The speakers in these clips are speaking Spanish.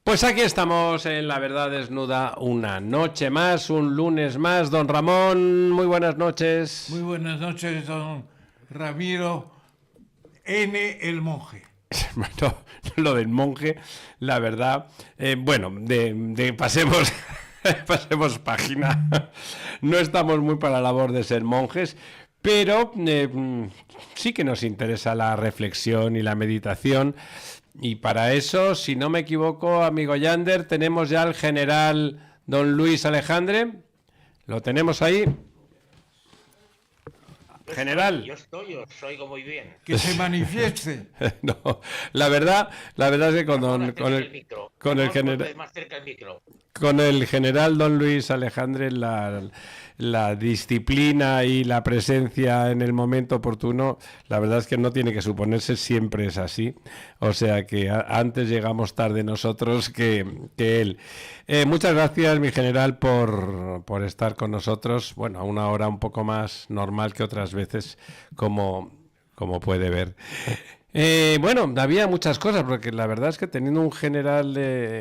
Pues aquí estamos en La Verdad Desnuda, una noche más, un lunes más. Don Ramón, muy buenas Muy noches. buenas noches, don Ramiro N. el Monje. Bueno, lo del monje, la verdad. Bueno, pasemos, pasemos página. No estamos muy para la labor de ser monjes, pero sí que nos interesa la reflexión y la meditación. Y para eso, si no me equivoco, amigo Yander, tenemos ya al general don Luis Alejandre. ¿Lo tenemos ahí? Yo General. estoy, os oigo muy bien. Que se manifieste. No, la verdad es que Ramón, acércate el micro. con el Ramón, general, ponte más cerca el micro. con el general don Luis Alejandre, la disciplina y la presencia en el momento oportuno, la verdad es que no tiene que suponerse, siempre es así. O sea que antes llegamos tarde nosotros que él. Muchas gracias, mi general, por estar con nosotros. Bueno, a una hora un poco más normal que otras veces, como puede ver. Bueno, había muchas cosas, porque la verdad es que teniendo un general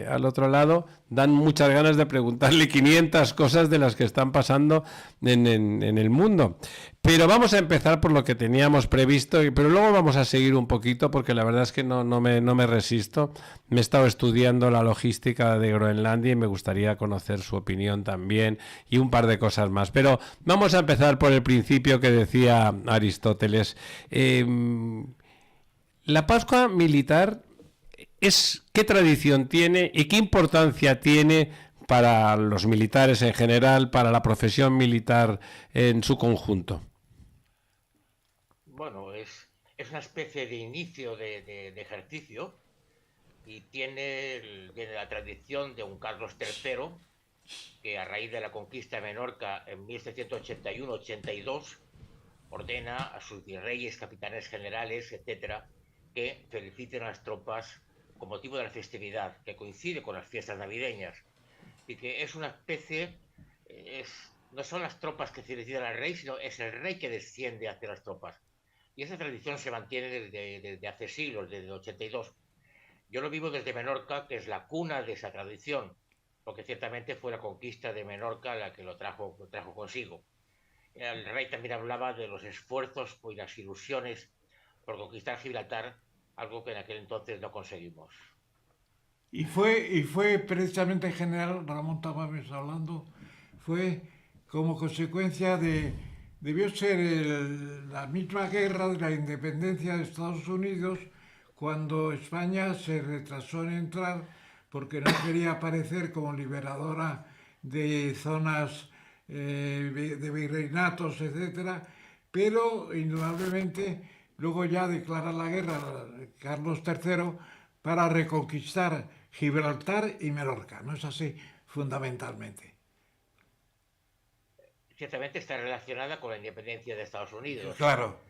al otro lado, dan muchas ganas de preguntarle 500 cosas de las que están pasando en el mundo. Pero vamos a empezar por lo que teníamos previsto, pero luego vamos a seguir un poquito, porque la verdad es que no me resisto. Me he estado estudiando la logística de Groenlandia y me gustaría conocer su opinión también y un par de cosas más. Pero vamos a empezar por el principio que decía Aristóteles. La Pascua militar ¿qué tradición tiene y qué importancia tiene para los militares en general, para la profesión militar en su conjunto? Bueno, es una especie de inicio de ejercicio y tiene la tradición de un Carlos III que a raíz de la conquista de Menorca en 1781-82 ordena a sus virreyes, capitanes generales, etcétera, que feliciten a las tropas con motivo de la festividad, que coincide con las fiestas navideñas. Y que es una especie, no son las tropas que felicitan al rey, sino es el rey que desciende hacia las tropas. Y esa tradición se mantiene desde hace siglos, desde el 82. Yo lo vivo desde Menorca, que es la cuna de esa tradición, porque ciertamente fue la conquista de Menorca la que lo trajo consigo. El rey también hablaba de los esfuerzos y las ilusiones por conquistar Gibraltar, algo que en aquel entonces no conseguimos. Y fue precisamente general Ramón Tamames hablando, fue como consecuencia debió ser la misma guerra de la independencia de Estados Unidos cuando España se retrasó en entrar porque no quería aparecer como liberadora de zonas de virreinatos, etcétera, pero indudablemente luego ya declara la guerra Carlos III para reconquistar Gibraltar y Menorca, ¿no es así? Fundamentalmente. Ciertamente está relacionada con la independencia de Estados Unidos. Claro.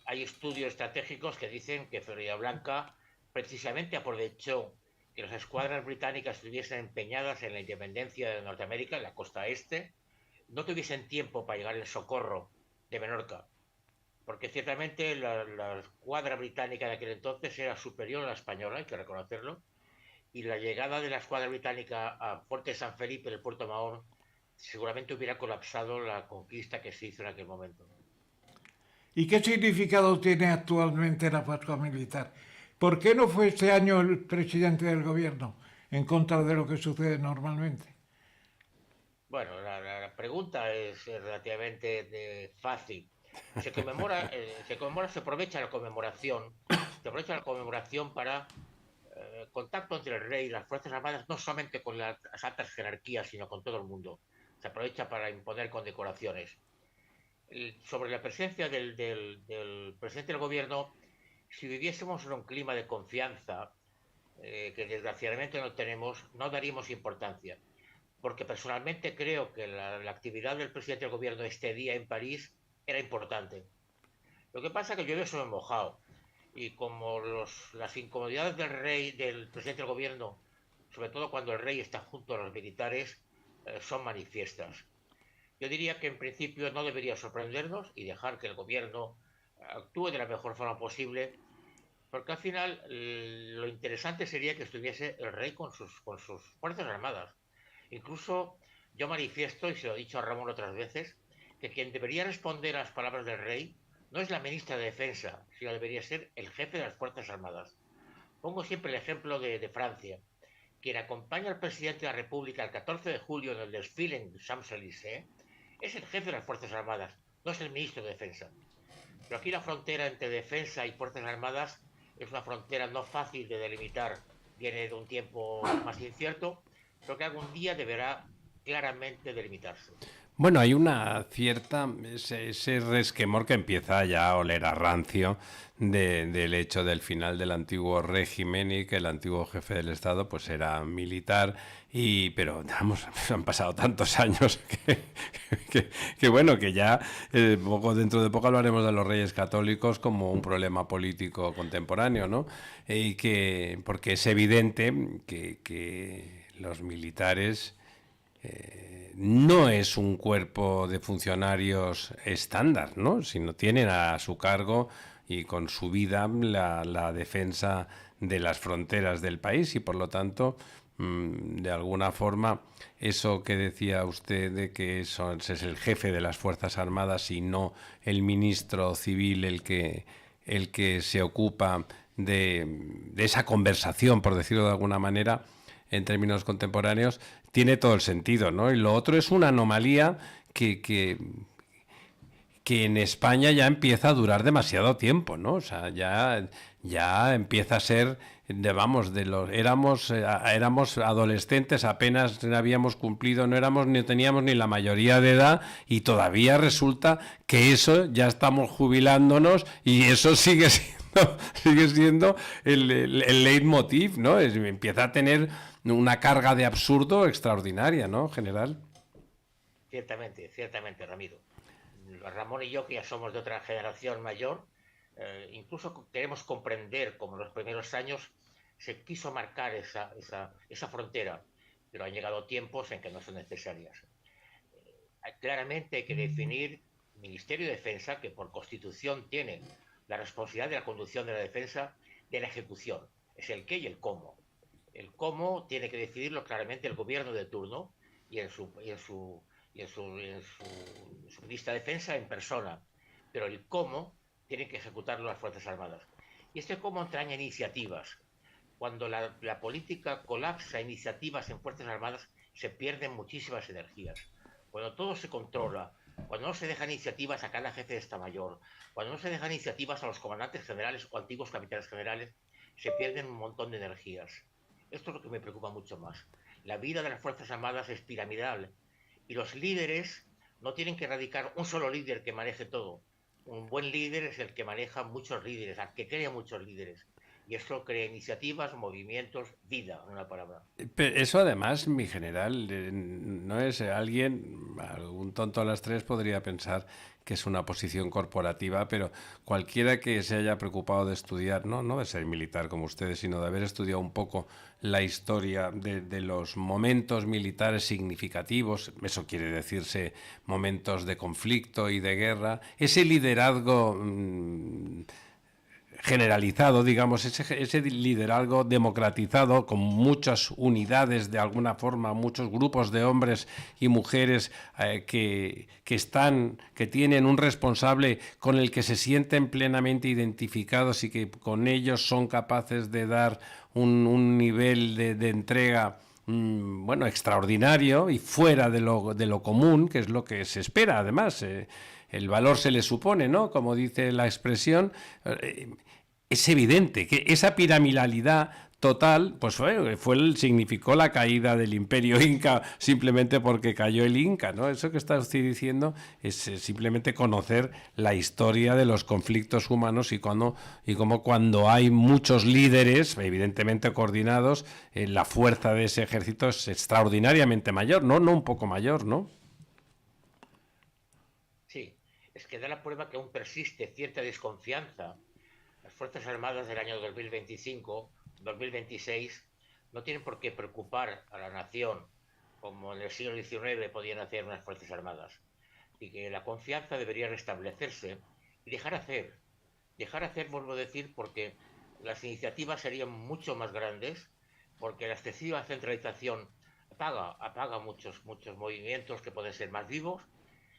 Hay estudios estratégicos que dicen que Florida Blanca precisamente aprovechó que las escuadras británicas estuviesen empeñadas en la independencia de Norteamérica, en la costa este, no tuviesen tiempo para llegar en socorro de Menorca, porque ciertamente la escuadra británica de aquel entonces era superior a la española, hay que reconocerlo, y la llegada de la escuadra británica a Fuerte San Felipe, en el puerto Mahón, seguramente hubiera colapsado la conquista que se hizo en aquel momento. ¿Y qué significado tiene actualmente la Pascua Militar? ¿Por qué no fue este año el presidente del gobierno en contra de lo que sucede normalmente? Bueno, la pregunta es relativamente fácil. Se aprovecha la conmemoración para contacto entre el rey y las Fuerzas Armadas, no solamente con las altas jerarquías, sino con todo el mundo. Se aprovecha para imponer condecoraciones. Sobre la presencia del presidente del gobierno, si viviésemos en un clima de confianza, que desgraciadamente no tenemos, no daríamos importancia. Porque personalmente creo que la actividad del presidente del gobierno este día en París era importante. Lo que pasa es que yo eso me he mojado. Y como las incomodidades del presidente del gobierno, sobre todo cuando el rey está junto a los militares, son manifiestas. Yo diría que en principio no debería sorprendernos y dejar que el gobierno actúe de la mejor forma posible, Porque al final lo interesante sería que estuviese el rey con sus fuerzas armadas. Incluso yo manifiesto, y se lo he dicho a Ramón otras veces, que quien debería responder a las palabras del rey no es la ministra de Defensa, sino debería ser el jefe de las Fuerzas Armadas. Pongo siempre el ejemplo de Francia. Quien acompaña al presidente de la República el 14 de julio en el desfile en Champs-Élysées es el jefe de las Fuerzas Armadas, no es el ministro de Defensa. Pero aquí la frontera entre defensa y Fuerzas Armadas es una frontera no fácil de delimitar, viene de un tiempo más incierto, pero que algún día deberá claramente delimitarse. Bueno, hay una cierta, ese resquemor que empieza ya a oler a rancio del hecho del final del antiguo régimen y que el antiguo jefe del Estado pues era militar y pero vamos, han pasado tantos años que bueno, que ya poco, dentro de poco hablaremos de los Reyes Católicos como un problema político contemporáneo, ¿no? Y que, porque es evidente que los militares no es un cuerpo de funcionarios estándar, ¿no? Sino tienen a su cargo y con su vida la defensa de las fronteras del país y por lo tanto, de alguna forma, eso que decía usted de que es el jefe de las Fuerzas Armadas y no el ministro civil el que se ocupa de esa conversación, por decirlo de alguna manera, en términos contemporáneos, tiene todo el sentido, ¿no? Y lo otro es una anomalía que en España ya empieza a durar demasiado tiempo, ¿no? O sea, ya empieza a ser, éramos adolescentes, apenas habíamos cumplido, no teníamos ni la mayoría de edad y todavía resulta que eso ya estamos jubilándonos y eso sigue siendo el leitmotiv, ¿no? Empieza a tener una carga de absurdo extraordinaria, ¿no, general? Ciertamente, ciertamente, Ramiro. Ramón y yo, que ya somos de otra generación mayor, incluso queremos comprender cómo en los primeros años se quiso marcar esa frontera, pero han llegado tiempos en que no son necesarias. Claramente hay que definir Ministerio de Defensa, que por Constitución tiene la responsabilidad de la conducción de la defensa, de la ejecución. Es el qué y el cómo. El cómo tiene que decidirlo claramente el gobierno de turno y en su ministra de Defensa en persona. Pero el cómo tienen que ejecutarlo las Fuerzas Armadas. Y este cómo entraña iniciativas. Cuando la política colapsa iniciativas en Fuerzas Armadas, se pierden muchísimas energías. Cuando todo se controla, cuando no se dejan iniciativas a cada jefe de Estado Mayor, cuando no se dejan iniciativas a los comandantes generales o antiguos capitanes generales, se pierden un montón de energías. Esto es lo que me preocupa mucho más. La vida de las Fuerzas Armadas es piramidal y los líderes no tienen que erradicar un solo líder que maneje todo. Un buen líder es el que maneja muchos líderes, al que crea muchos líderes. Y eso crea iniciativas, movimientos, vida, en una palabra. Pero eso además, mi general, no es algún tonto a las tres podría pensar que es una posición corporativa, pero cualquiera que se haya preocupado de estudiar, no de ser militar como ustedes, sino de haber estudiado un poco la historia de los momentos militares significativos, eso quiere decirse momentos de conflicto y de guerra, ese liderazgo generalizado, digamos, ese liderazgo democratizado con muchas unidades de alguna forma, muchos grupos de hombres y mujeres que tienen un responsable con el que se sienten plenamente identificados y que con ellos son capaces de dar un nivel de entrega bueno, extraordinario y fuera de lo común, que es lo que se espera, además. El valor se le supone, ¿no? Como dice la expresión. Es evidente que esa piramidalidad total, pues significó la caída del Imperio Inca simplemente porque cayó el Inca, ¿no? Eso que está usted diciendo es simplemente conocer la historia de los conflictos humanos y cómo cuando hay muchos líderes, evidentemente coordinados, la fuerza de ese ejército es extraordinariamente mayor, ¿no? No un poco mayor, ¿no? Sí, es que da la prueba que aún persiste cierta desconfianza. Las Fuerzas Armadas del año 2025, 2026, no tienen por qué preocupar a la nación como en el siglo XIX podían hacer unas Fuerzas Armadas. Y que la confianza debería restablecerse y dejar hacer, vuelvo a decir, porque las iniciativas serían mucho más grandes, porque la excesiva centralización apaga muchos movimientos que pueden ser más vivos,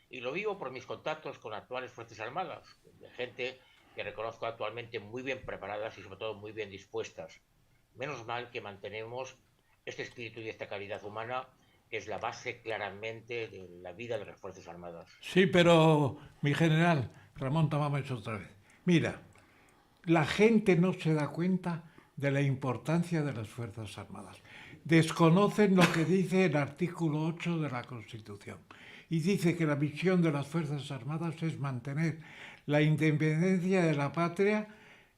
y lo vivo por mis contactos con actuales Fuerzas Armadas, de gente que reconozco actualmente muy bien preparadas y sobre todo muy bien dispuestas. Menos mal que mantenemos este espíritu y esta calidad humana, que es la base claramente de la vida de las Fuerzas Armadas. Sí, pero mi general, Ramón Tamames otra vez. Mira, la gente no se da cuenta de la importancia de las Fuerzas Armadas. Desconocen lo que dice el artículo 8 de la Constitución. Y dice que la misión de las Fuerzas Armadas es mantener la independencia de la patria,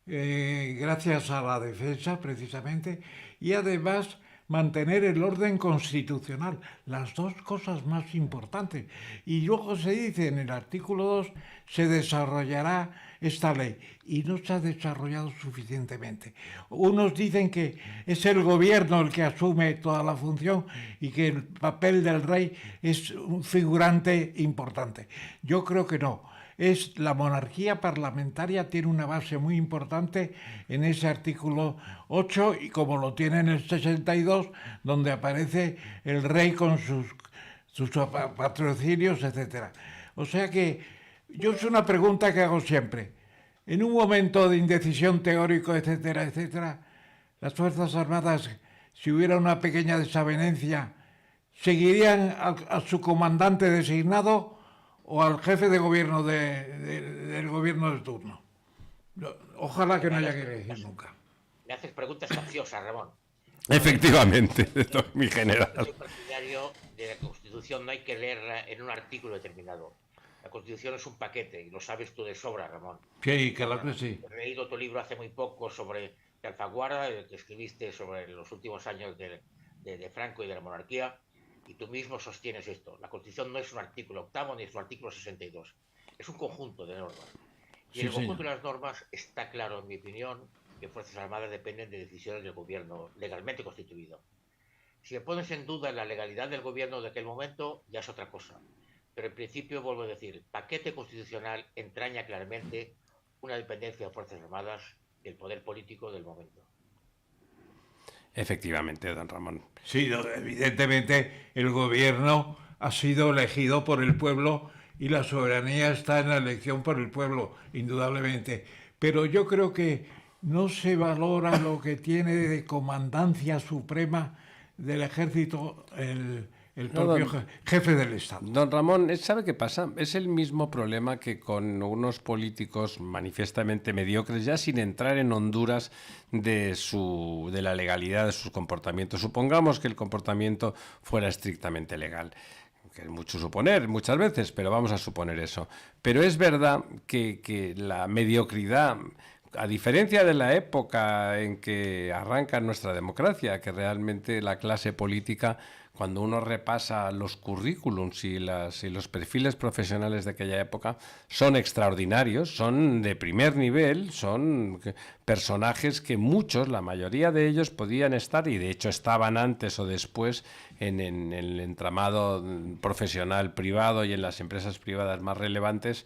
gracias a la defensa precisamente, y además mantener el orden constitucional, las dos cosas más importantes. Y luego se dice en el artículo 2, se desarrollará esta ley, y no se ha desarrollado suficientemente. Unos dicen que es el gobierno el que asume toda la función y que el papel del rey es un figurante importante. Yo creo que no. La monarquía parlamentaria tiene una base muy importante en ese artículo 8, y como lo tiene en el 62, donde aparece el rey con sus patrocinios, etc. O sea que yo es una pregunta que hago siempre. En un momento de indecisión teórico, etcétera, etcétera, las Fuerzas Armadas, si hubiera una pequeña desavenencia, ¿seguirían a su comandante designado o al jefe de gobierno del gobierno de turno? Ojalá que no haya que elegir nunca. Me haces preguntas capciosas, Ramón. Efectivamente, mi general. Soy partidario de la Constitución, no hay que leerla en un artículo determinado. La Constitución es un paquete, y lo sabes tú de sobra, Ramón. Sí, claro que sí. He leído tu libro hace muy poco sobre de Alfaguara, el que escribiste sobre los últimos años de Franco y de la monarquía, y tú mismo sostienes esto. La Constitución no es un artículo octavo ni es un artículo 62. Es un conjunto de normas. Y en el conjunto de las normas está claro, en mi opinión, que Fuerzas Armadas dependen de decisiones del gobierno legalmente constituido. Si me pones en duda la legalidad del gobierno de aquel momento, ya es otra cosa. Pero en principio, vuelvo a decir, el paquete constitucional entraña claramente una dependencia de Fuerzas Armadas del poder político del momento. Efectivamente, don Ramón. Sí, evidentemente el gobierno ha sido elegido por el pueblo y la soberanía está en la elección por el pueblo, indudablemente. Pero yo creo que no se valora lo que tiene de comandancia suprema del ejército el propio jefe del Estado. Don Ramón, ¿sabe qué pasa? Es el mismo problema que con unos políticos manifiestamente mediocres, ya sin entrar en honduras de la legalidad de sus comportamientos. Supongamos que el comportamiento fuera estrictamente legal, que es mucho suponer muchas veces, pero vamos a suponer eso. Pero es verdad que la mediocridad, a diferencia de la época en que arranca nuestra democracia, que realmente la clase política, cuando uno repasa los currículums y los perfiles profesionales de aquella época, son extraordinarios, son de primer nivel, son personajes que muchos, la mayoría de ellos, podían estar, y de hecho estaban antes o después en el entramado profesional privado y en las empresas privadas más relevantes,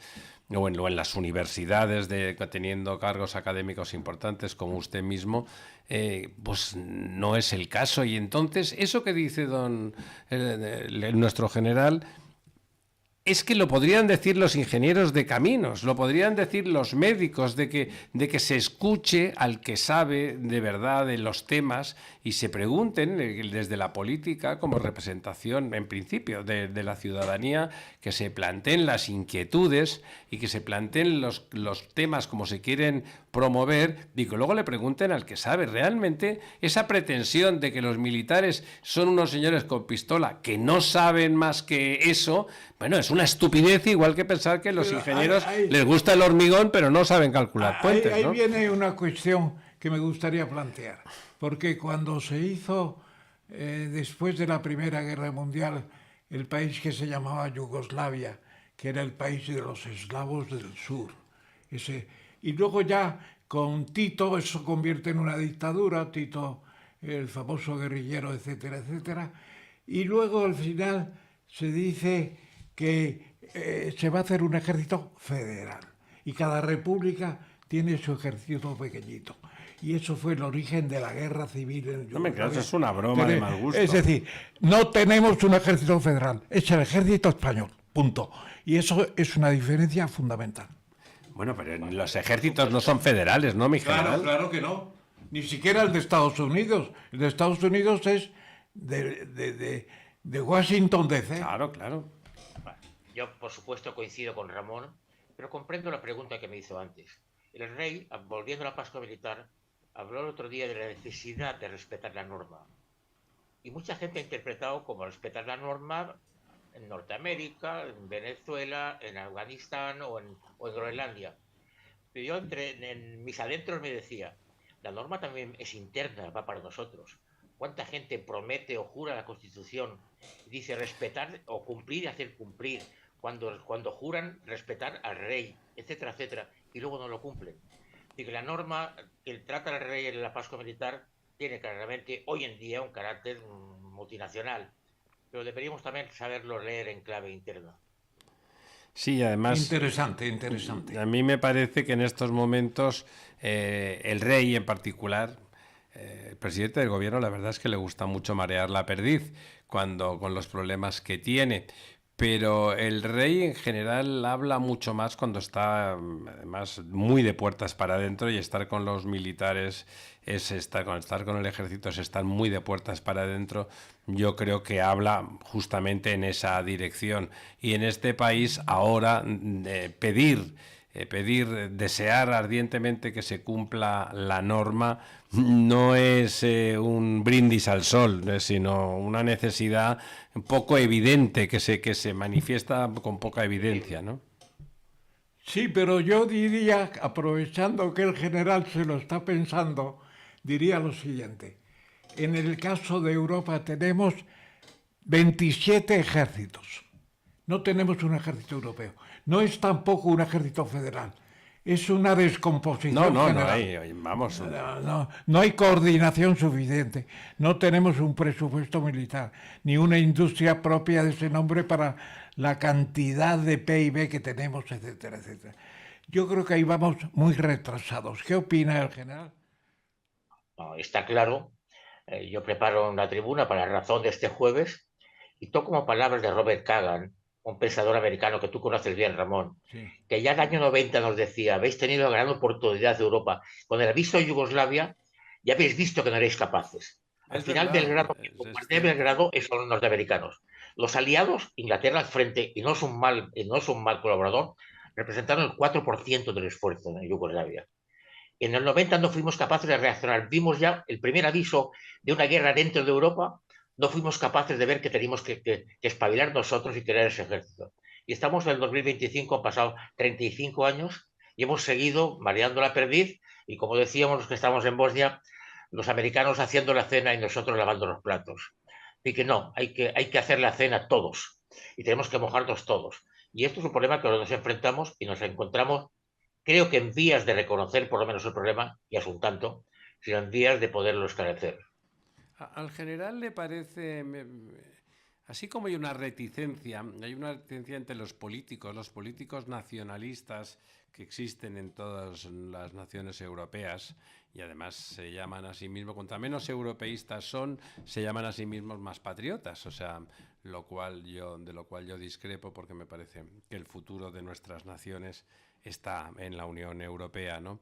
o en las universidades teniendo cargos académicos importantes como usted mismo, pues no es el caso. Y entonces eso que dice nuestro general es que lo podrían decir los ingenieros de caminos, lo podrían decir los médicos, de que se escuche al que sabe de verdad de los temas y se pregunten desde la política, como representación en principio de la ciudadanía, que se planteen las inquietudes y que se planteen los temas como se quieren promover, y que luego le pregunten al que sabe. Realmente esa pretensión de que los militares son unos señores con pistola que no saben más que eso, bueno, es una estupidez, igual que pensar que los ingenieros les gusta el hormigón pero no saben calcular puentes, ahí ¿no? viene una cuestión que me gustaría plantear, porque cuando se hizo después de la Primera Guerra Mundial el país que se llamaba Yugoslavia, que era el país de los eslavos del sur, y luego ya con Tito eso convierte en una dictadura, Tito el famoso guerrillero, etcétera, etcétera, y luego al final se dice que se va a hacer un ejército federal y cada república tiene su ejército pequeñito. Y eso fue el origen de la guerra civil en No me creas, Yugoslavia. es una broma de mal gusto. Es decir, no tenemos un ejército federal, es el ejército español, punto. Y eso es una diferencia fundamental. Bueno, pero los ejércitos no son federales, ¿no, mi general? Claro que no. Ni siquiera el de Estados Unidos. El de Estados Unidos es de Washington DC. Claro, claro. Yo, por supuesto, coincido con Ramón, pero comprendo la pregunta que me hizo antes. El rey, volviendo a la Pascua Militar, habló el otro día de la necesidad de respetar la norma. Y mucha gente ha interpretado como respetar la norma en Norteamérica, en Venezuela, en Afganistán o en Groenlandia. Pero yo en mis adentros me decía, la norma también es interna, va para nosotros. ¿Cuánta gente promete o jura la Constitución y dice respetar o cumplir y hacer cumplir cuando juran respetar al rey, etcétera, etcétera, y luego no lo cumplen? Así que la norma que trata al rey en la Pascua Militar tiene claramente hoy en día un carácter multinacional, pero deberíamos también saberlo leer en clave interna. Sí, además... Interesante. A mí me parece que en estos momentos el rey en particular, el presidente del gobierno, la verdad es que le gusta mucho marear la perdiz con los problemas que tiene. Pero el rey en general habla mucho más cuando está, además, muy de puertas para adentro, y estar con los militares es estar con el ejército, es estar muy de puertas para adentro. Yo creo que habla justamente en esa dirección. Y en este país ahora desear ardientemente que se cumpla la norma no es un brindis al sol, sino una necesidad poco evidente que se manifiesta con poca evidencia, ¿no? Sí, pero yo diría, aprovechando que el general se lo está pensando, diría lo siguiente. En el caso de Europa tenemos 27 ejércitos. No tenemos un ejército europeo. No es tampoco un ejército federal. Es una descomposición general. No hay coordinación suficiente. No tenemos un presupuesto militar, ni una industria propia de ese nombre para la cantidad de PIB que tenemos, etcétera, etcétera. Yo creo que ahí vamos muy retrasados. ¿Qué opina el general? No, está claro. Yo preparo una tribuna para la razón de este jueves y toco como palabras de Robert Kagan, un pensador americano que tú conoces bien, Ramón, Sí. que ya en el año 90 nos decía, habéis tenido la gran oportunidad de Europa. Con el aviso de Yugoslavia, ya habéis visto que no eréis capaces. Al final, Belgrado, quien bombardea Belgrado son los norteamericanos. Los aliados, Inglaterra al frente, y no es un mal colaborador, representaron el 4% del esfuerzo en Yugoslavia. En el 90 no fuimos capaces de reaccionar. Vimos ya el primer aviso de una guerra dentro de Europa. No fuimos capaces de ver que teníamos que espabilar nosotros y crear ese ejército. Y estamos en el 2025, han pasado 35 años y hemos seguido mareando la perdiz. Y como decíamos los que estamos en Bosnia, los americanos haciendo la cena y nosotros lavando los platos. Así que no, hay que hacer la cena todos. Y tenemos que mojarnos todos. Y esto es un problema que nos enfrentamos y nos encontramos, creo que en vías de reconocer por lo menos el problema, y es un tanto, sino en vías de poderlo esclarecer. Al general le parece, así como hay una reticencia entre los políticos nacionalistas que existen en todas las naciones europeas, y además se llaman a sí mismos, cuanto menos europeístas son, se llaman a sí mismos más patriotas, o sea, de lo cual yo discrepo, porque me parece que el futuro de nuestras naciones está en la Unión Europea, ¿no?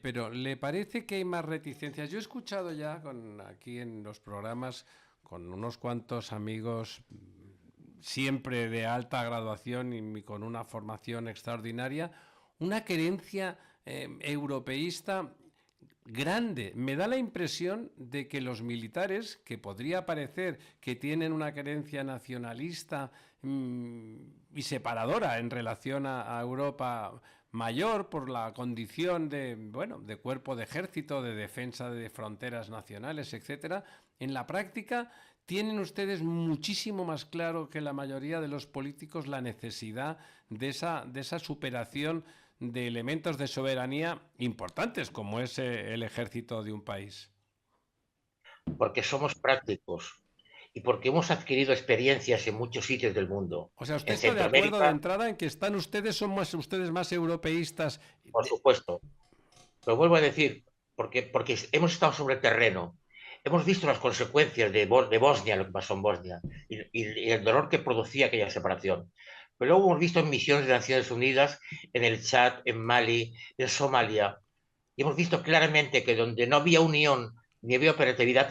Pero ¿le parece que hay más reticencias? Yo he escuchado ya aquí en los programas con unos cuantos amigos siempre de alta graduación y con una formación extraordinaria, una querencia europeísta grande. Me da la impresión de que los militares, que podría parecer que tienen una querencia nacionalista y separadora en relación a Europa mayor por la condición de cuerpo de ejército, de defensa de fronteras nacionales, etcétera, en la práctica tienen ustedes muchísimo más claro que la mayoría de los políticos la necesidad de esa superación de elementos de soberanía importantes, como es el ejército de un país. Porque somos prácticos y porque hemos adquirido experiencias en muchos sitios del mundo. O sea, ¿usted está de acuerdo de entrada en que son ustedes más europeístas? Por supuesto. Lo vuelvo a decir, porque hemos estado sobre el terreno, hemos visto las consecuencias de Bosnia, lo que pasó en Bosnia, y el dolor que producía aquella separación. Pero luego hemos visto en misiones de Naciones Unidas, en el Chad, en Mali, en Somalia, y hemos visto claramente que donde no había unión ni había operatividad,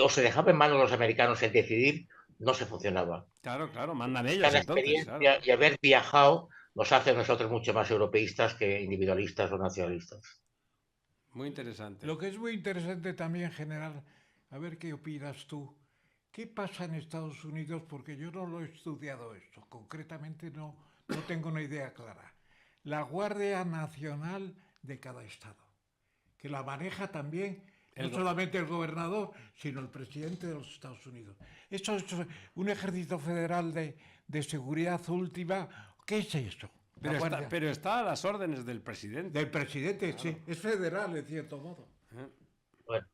o se dejaba en manos de los americanos el decidir, no se funcionaba. Claro, claro, mandan ellos Cada entonces, claro. experiencia y haber viajado nos hace a nosotros mucho más europeístas que individualistas o nacionalistas. Muy interesante. Lo que es muy interesante también, general, a ver qué opinas tú. ¿Qué pasa en Estados Unidos? Porque yo no lo he estudiado esto, concretamente no tengo una idea clara. La Guardia Nacional de cada estado, que la maneja también no El go- solamente el gobernador, sino el presidente de los Estados Unidos. Esto es un ejército federal de seguridad última. ¿Qué es esto? La Guardia pero está a las órdenes del presidente. del presidente, Claro. sí, es federal en cierto modo. ¿Eh? Bueno,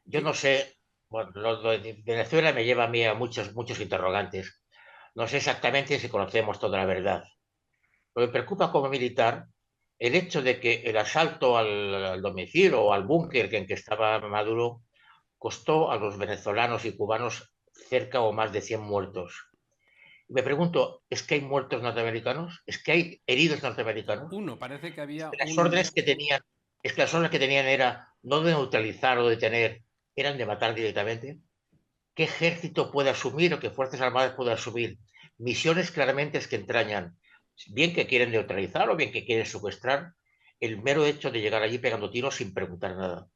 yo no ¿Qué, sé, bueno, lo de Venezuela me lleva a mí a muchos interrogantes. No sé exactamente si conocemos toda la verdad. Lo que me preocupa como militar, el hecho de que el asalto al domicilio o al búnker en que estaba Maduro costó a los venezolanos y cubanos cerca o más de 100 muertos. Me pregunto, ¿es que hay muertos norteamericanos? ¿Es que hay heridos norteamericanos? Uno, parece que había Las un... órdenes que tenían, es que las órdenes que tenían era no de neutralizar o detener, eran de matar directamente. ¿Qué ejército puede asumir o qué fuerzas armadas puede asumir misiones claramente que entrañan, bien que quieren neutralizar o bien que quieren secuestrar, el mero hecho de llegar allí pegando tiros sin preguntar nada?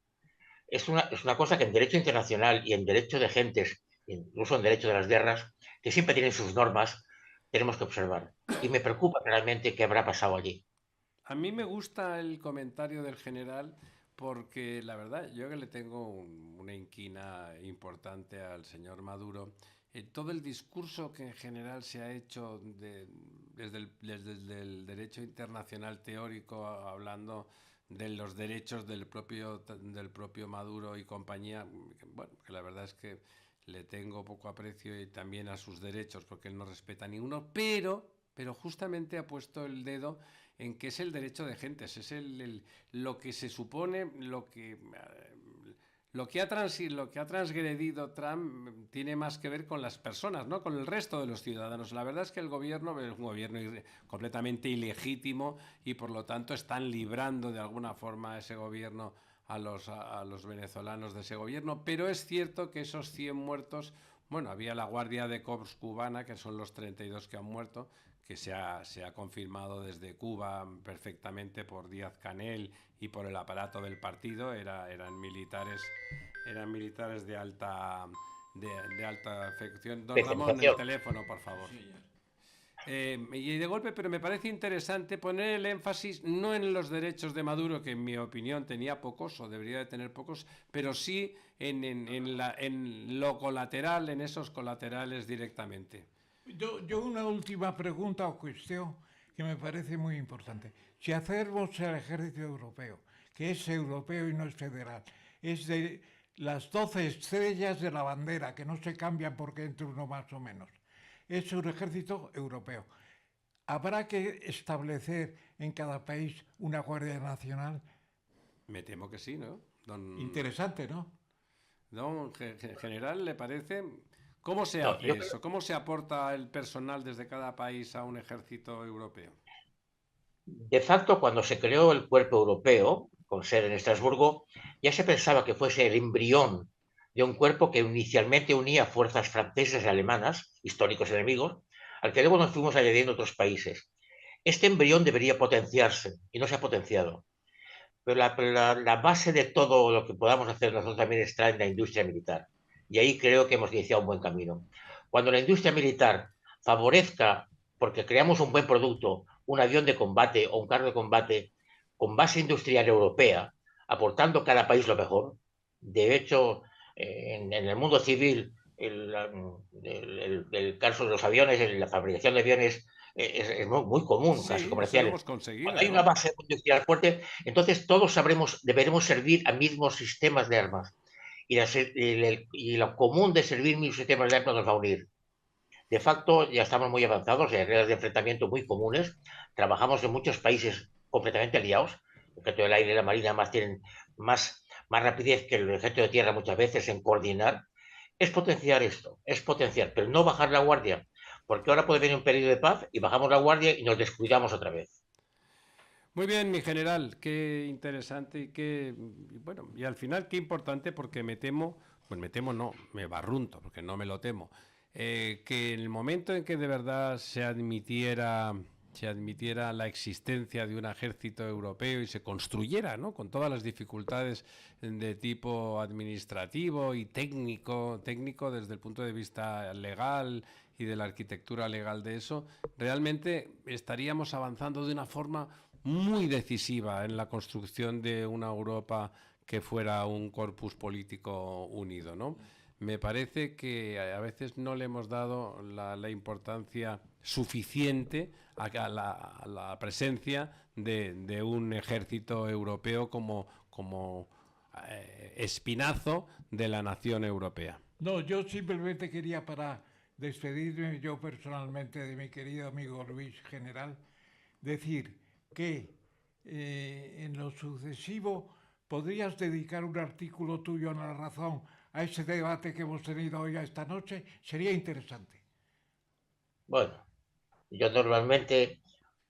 Es una cosa que en derecho internacional y en derecho de gentes, incluso en derecho de las guerras, que siempre tienen sus normas, tenemos que observar. Y me preocupa realmente qué habrá pasado allí. A mí me gusta el comentario del general porque la verdad yo que le tengo una inquina importante al señor Maduro. Todo el discurso que en general se ha hecho desde el derecho internacional teórico, hablando de los derechos del propio Maduro y compañía, bueno, que la verdad es que le tengo poco aprecio y también a sus derechos porque él no respeta ninguno, pero justamente ha puesto el dedo en que es el derecho de gentes, es lo que se supone, lo que ha transgredido Trump tiene más que ver con las personas, ¿no? Con el resto de los ciudadanos. La verdad es que el gobierno es un gobierno completamente ilegítimo y por lo tanto están librando de alguna forma ese gobierno a los venezolanos de ese gobierno, pero es cierto que esos 100 muertos, bueno, había la Guardia de Corps cubana, que son los 32 que han muerto, que se ha confirmado desde Cuba perfectamente por Díaz Canel y por el aparato del partido, eran militares de alta afección. Don Ramón, el Especialización. teléfono, por favor. Y de golpe, pero me parece interesante poner el énfasis no en los derechos de Maduro, que en mi opinión tenía pocos o debería de tener pocos, pero sí en lo colateral, en esos colaterales directamente. Yo una última pregunta o cuestión que me parece muy importante. Si hacemos el ejército europeo, que es europeo y no es federal, es de las 12 estrellas de la bandera, que no se cambian porque entre uno más o menos. Es un ejército europeo. Habrá que establecer en cada país una Guardia Nacional. Me temo que sí, ¿no? Interesante, ¿no? Don General, ¿le parece? ¿Cómo se No, hace eso? ¿Cómo se aporta el personal desde cada país a un ejército europeo? de facto, cuando se creó el cuerpo europeo, con sede en Estrasburgo, ya se pensaba que fuese el embrión de un cuerpo que inicialmente unía fuerzas francesas y alemanas, históricos enemigos, al que luego nos fuimos añadiendo otros países. Este embrión debería potenciarse y no se ha potenciado. Pero la base de todo lo que podamos hacer nosotros también está en la industria militar. Y ahí creo que hemos iniciado un buen camino. Cuando la industria militar favorezca, porque creamos un buen producto, un avión de combate o un carro de combate con base industrial europea, aportando cada país lo mejor. De hecho, en el mundo civil, el caso de los aviones, la fabricación de aviones es muy común, casi Sí, eso lo comerciales. hemos conseguido, Cuando hay una ¿no? base industrial fuerte, entonces todos deberemos servir a mismos sistemas de armas. Y lo común de servir mismos sistemas de armas nos va a unir. De facto, ya estamos muy avanzados, hay reglas de enfrentamiento muy comunes, trabajamos en muchos países completamente aliados, El ejército del aire y la marina más tienen más rapidez que el ejército de tierra muchas veces en coordinar, es potenciar esto, es potenciar, pero no bajar la guardia, porque ahora puede venir un periodo de paz y bajamos la guardia y nos descuidamos otra vez. Muy bien, mi general, qué interesante bueno, y al final qué importante porque me temo, pues me temo no, me barrunto, porque no me lo temo, que en el momento en que de verdad se admitiera la existencia de un ejército europeo y se construyera, ¿no? Con todas las dificultades de tipo administrativo y técnico desde el punto de vista legal y de la arquitectura legal de eso, realmente estaríamos avanzando de una forma muy decisiva en la construcción de una Europa que fuera un corpus político unido, ¿no? Me parece que a veces no le hemos dado la importancia suficiente a la presencia de un ejército europeo como espinazo de la nación europea. No, yo simplemente quería, para despedirme yo personalmente de mi querido amigo Luis General, decir que en lo sucesivo podrías dedicar un artículo tuyo en La Razón a ese debate que hemos tenido hoy esta noche. Sería interesante. Bueno, yo normalmente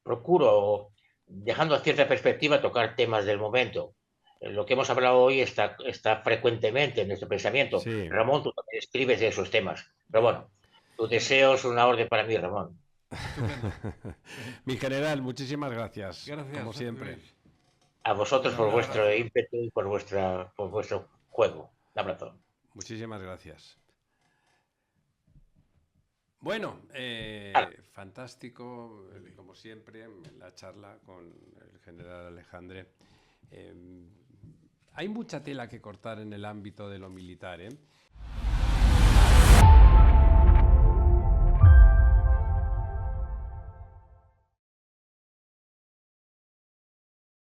procuro, dejando a cierta perspectiva, tocar temas del momento. Lo que hemos hablado hoy está frecuentemente en nuestro pensamiento. Sí. Ramón, tú también escribes de esos temas. Pero Bien, bueno, tu deseo es una orden para mí, Ramón. estupendo. Mi general, muchísimas gracias, como Gracias, siempre. Luis. A vosotros por Un vuestro abrazo. ímpetu y por vuestro juego. Un abrazo. Muchísimas gracias. Bueno, Hala. fantástico, como siempre, la charla con el general Alejandre. Hay mucha tela que cortar en el ámbito de lo militar, ¿eh?